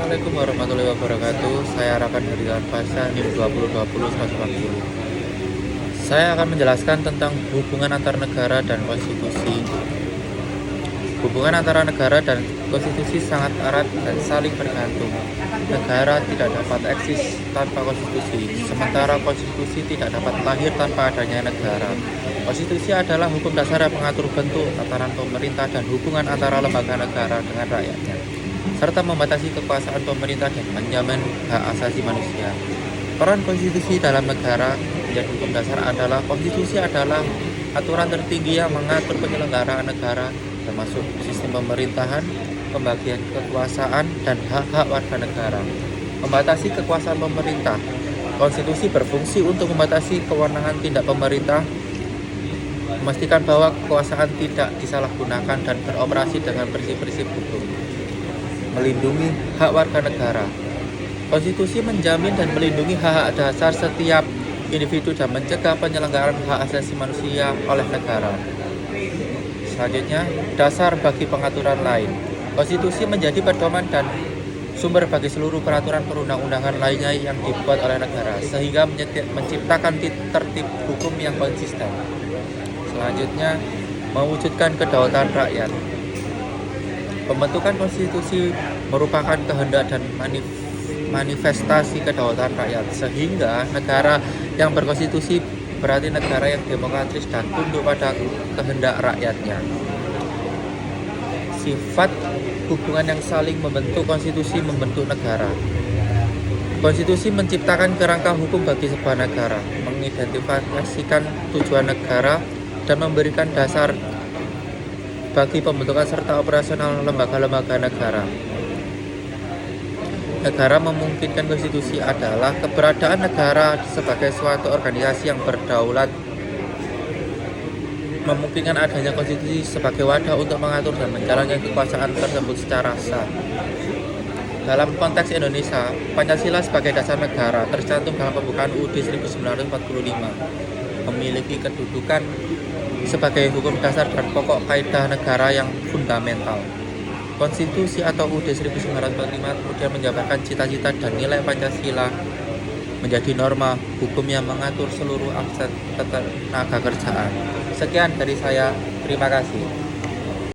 Assalamualaikum warahmatullahi wabarakatuh. Saya Rakan Herian Pasha NIM 2020-140. Saya akan menjelaskan tentang hubungan antar negara dan konstitusi. Hubungan antara negara dan konstitusi sangat erat dan saling bergantung. Negara tidak dapat eksis tanpa konstitusi, sementara konstitusi tidak dapat lahir tanpa adanya negara. Konstitusi adalah hukum dasar yang mengatur bentuk, tatanan pemerintah, dan hubungan antara lembaga negara dengan rakyatnya, serta membatasi kekuasaan pemerintah dan menjamin hak asasi manusia. Peran konstitusi dalam negara menjadi hukum dasar adalah konstitusi adalah aturan tertinggi yang mengatur penyelenggaraan negara, termasuk sistem pemerintahan, pembagian kekuasaan, dan hak-hak warga negara. Membatasi kekuasaan pemerintah. Konstitusi berfungsi untuk membatasi kewenangan tindak pemerintah, memastikan bahwa kekuasaan tidak disalahgunakan dan beroperasi dengan prinsip-prinsip hukum. Melindungi hak warga negara. Konstitusi menjamin dan melindungi hak-hak dasar setiap individu dan mencegah penyelenggaraan hak asasi manusia oleh negara. Selanjutnya, dasar bagi pengaturan lain. Konstitusi menjadi pedoman dan sumber bagi seluruh peraturan perundang-undangan lainnya yang dibuat oleh negara, sehingga menciptakan tertib hukum yang konsisten. Selanjutnya, mewujudkan kedaulatan rakyat. Pembentukan konstitusi merupakan kehendak dan manifestasi kedaulatan rakyat, sehingga negara yang berkonstitusi berarti negara yang demokratis dan tunduk pada kehendak rakyatnya. Sifat hubungan yang saling membentuk. Konstitusi membentuk negara. Konstitusi menciptakan kerangka hukum bagi sebuah negara, mengidentifikasikan tujuan negara, dan memberikan dasar bagi pembentukan serta operasional lembaga-lembaga negara. Negara memungkinkan konstitusi adalah keberadaan negara sebagai suatu organisasi yang berdaulat, memungkinkan adanya konstitusi sebagai wadah untuk mengatur dan menjalankan kekuasaan tersebut secara sah. Dalam konteks Indonesia, Pancasila sebagai dasar negara tercantum dalam pembukaan UUD 1945, memiliki kedudukan sebagai hukum dasar dan pokok kaidah negara yang fundamental. Konstitusi atau UUD 1945 kemudian menjabarkan cita-cita dan nilai Pancasila menjadi norma hukum yang mengatur seluruh aspek ketenaga kerjaan. Sekian dari saya, terima kasih.